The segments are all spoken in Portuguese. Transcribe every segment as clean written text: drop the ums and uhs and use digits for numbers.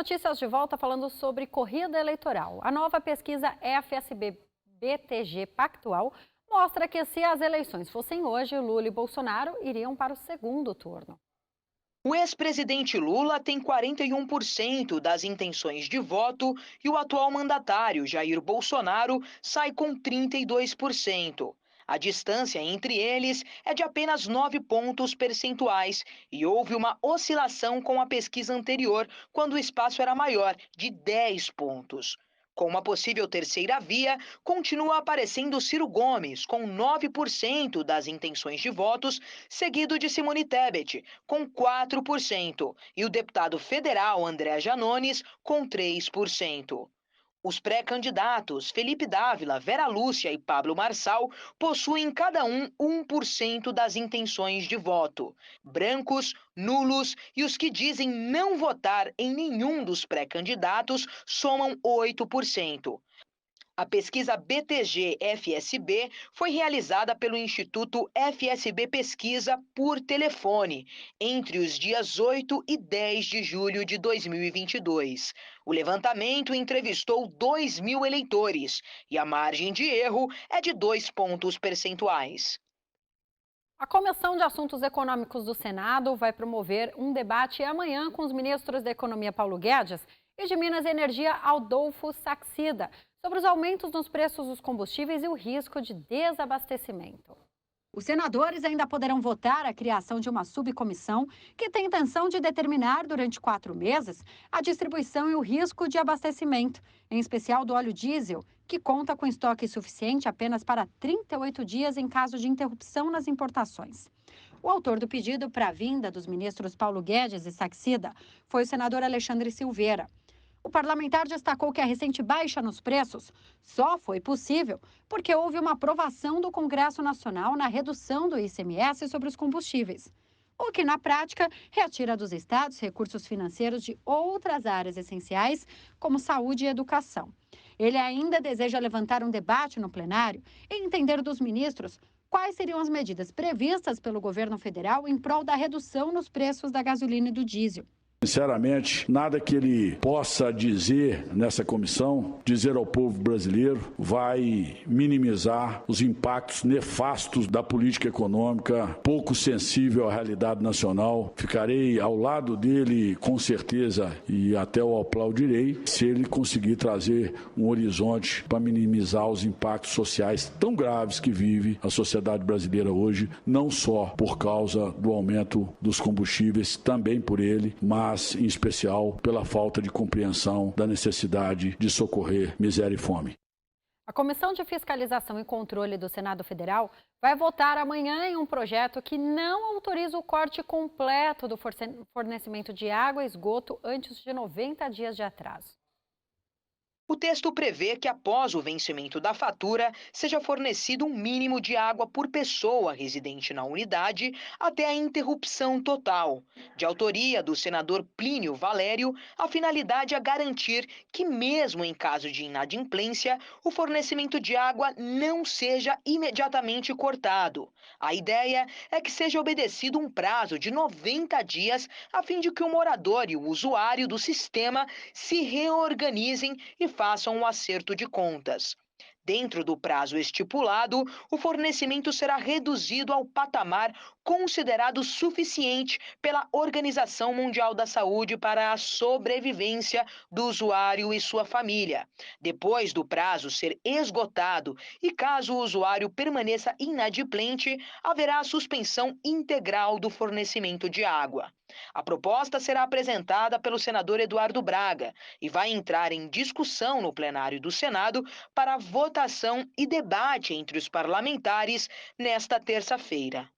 Notícias de volta falando sobre corrida eleitoral. A nova pesquisa FSB-BTG Pactual mostra que se as eleições fossem hoje, Lula e Bolsonaro iriam para o segundo turno. O ex-presidente Lula tem 41% das intenções de voto e o atual mandatário, Jair Bolsonaro, sai com 32%. A distância entre eles é de apenas 9 pontos percentuais e houve uma oscilação com a pesquisa anterior, quando o espaço era maior, de 10 pontos. Com uma possível terceira via, continua aparecendo Ciro Gomes, com 9% das intenções de votos, seguido de Simone Tebet, com 4%, e o deputado federal André Janones, com 3%. Os pré-candidatos Felipe Dávila, Vera Lúcia e Pablo Marçal possuem cada um 1% das intenções de voto. Brancos, nulos e os que dizem não votar em nenhum dos pré-candidatos somam 8%. A pesquisa BTG-FSB foi realizada pelo Instituto FSB Pesquisa por telefone entre os dias 8 e 10 de julho de 2022. O levantamento entrevistou 2.000 eleitores e a margem de erro é de 2 pontos percentuais. A Comissão de Assuntos Econômicos do Senado vai promover um debate amanhã com os ministros da Economia Paulo Guedes e de Minas e Energia Adolfo Saxida sobre os aumentos nos preços dos combustíveis e o risco de desabastecimento. Os senadores ainda poderão votar a criação de uma subcomissão que tem intenção de determinar durante 4 meses a distribuição e o risco de abastecimento, em especial do óleo diesel, que conta com estoque suficiente apenas para 38 dias em caso de interrupção nas importações. O autor do pedido para a vinda dos ministros Paulo Guedes e Saxida foi o senador Alexandre Silveira. O parlamentar destacou que a recente baixa nos preços só foi possível porque houve uma aprovação do Congresso Nacional na redução do ICMS sobre os combustíveis, o que, na prática, retira dos estados recursos financeiros de outras áreas essenciais, como saúde e educação. Ele ainda deseja levantar um debate no plenário e entender dos ministros quais seriam as medidas previstas pelo governo federal em prol da redução nos preços da gasolina e do diesel. Sinceramente, nada que ele possa dizer nessa comissão, dizer ao povo brasileiro, vai minimizar os impactos nefastos da política econômica, pouco sensível à realidade nacional. Ficarei ao lado dele, com certeza, e até o aplaudirei, se ele conseguir trazer um horizonte para minimizar os impactos sociais tão graves que vive a sociedade brasileira hoje, não só por causa do aumento dos combustíveis, também por ele, mas em especial pela falta de compreensão da necessidade de socorrer miséria e fome. A Comissão de Fiscalização e Controle do Senado Federal vai votar amanhã em um projeto que não autoriza o corte completo do fornecimento de água e esgoto antes de 90 dias de atraso. O texto prevê que, após o vencimento da fatura, seja fornecido um mínimo de água por pessoa residente na unidade até a interrupção total. De autoria do senador Plínio Valério, a finalidade é garantir que, mesmo em caso de inadimplência, o fornecimento de água não seja imediatamente cortado. A ideia é que seja obedecido um prazo de 90 dias, a fim de que o morador e o usuário do sistema se reorganizem e façam um acerto de contas. Dentro do prazo estipulado, o fornecimento será reduzido ao patamar considerado suficiente pela Organização Mundial da Saúde para a sobrevivência do usuário e sua família. Depois do prazo ser esgotado e caso o usuário permaneça inadimplente, haverá a suspensão integral do fornecimento de água. A proposta será apresentada pelo senador Eduardo Braga e vai entrar em discussão no plenário do Senado para votação e debate entre os parlamentares nesta terça-feira.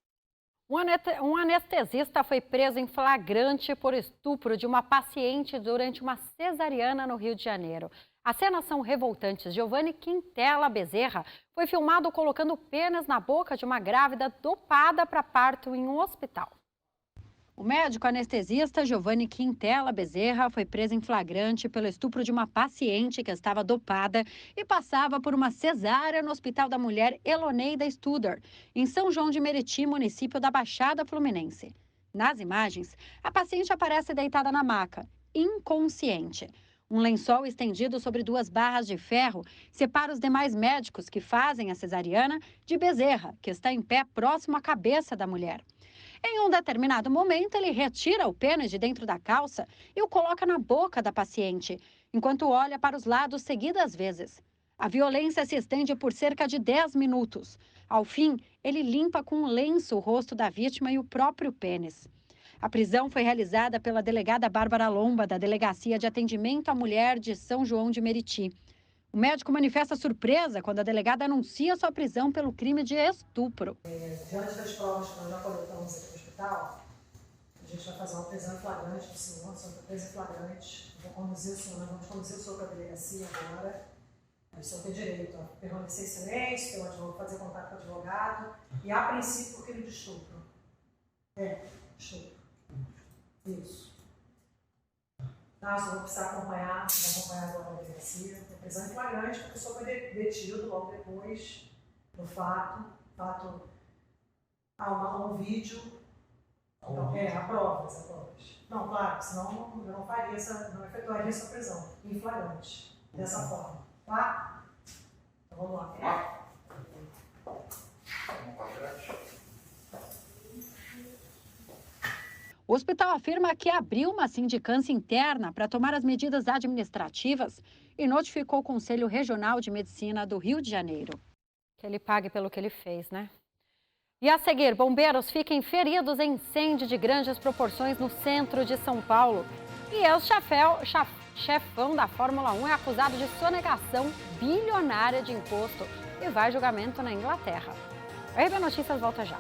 Um anestesista foi preso em flagrante por estupro de uma paciente durante uma cesariana no Rio de Janeiro. As cenas são revoltantes. Giovanni Quintela Bezerra foi filmado colocando penas na boca de uma grávida dopada para parto em um hospital. O médico anestesista Giovanni Quintela Bezerra foi preso em flagrante pelo estupro de uma paciente que estava dopada e passava por uma cesárea no Hospital da Mulher Eloneida Studer, em São João de Meriti, município da Baixada Fluminense. Nas imagens, a paciente aparece deitada na maca inconsciente. Um lençol estendido sobre 2 barras de ferro separa os demais médicos que fazem a cesariana de Bezerra, que está em pé próximo à cabeça da mulher. Em um determinado momento, ele retira o pênis de dentro da calça e o coloca na boca da paciente, enquanto olha para os lados seguidas vezes. A violência se estende por cerca de 10 minutos. Ao fim, ele limpa com um lenço o rosto da vítima e o próprio pênis. A prisão foi realizada pela delegada Bárbara Lomba, da Delegacia de Atendimento à Mulher de São João de Meriti. O médico manifesta surpresa quando a delegada anuncia sua prisão pelo crime de estupro. Diante das provas que nós já coletamos aqui no hospital, a gente vai fazer uma prisão em flagrante do senhor, senhor está preso em flagrante. Nós vamos conduzir o senhor para a delegacia agora. O senhor tem direito a permanecer em silêncio, fazer contato com o advogado, e a princípio por crime de estupro. Estupro. Isso. Tá, o senhor vai precisar acompanhar agora a delegacia. A prisão em flagrante, porque o senhor foi detido logo depois do fato. Há um vídeo. Então, há provas. Não, claro, senão eu não faria não efetuaria essa prisão em flagrante, dessa forma. Tá? Então vamos lá. O hospital afirma que abriu uma sindicância interna para tomar as medidas administrativas e notificou o Conselho Regional de Medicina do Rio de Janeiro. Que ele pague pelo que ele fez, né? E a seguir, bombeiros ficam feridos em incêndio de grandes proporções no centro de São Paulo. E ex-chefão da Fórmula 1 é acusado de sonegação bilionária de imposto e vai a julgamento na Inglaterra. A RB Notícias volta já.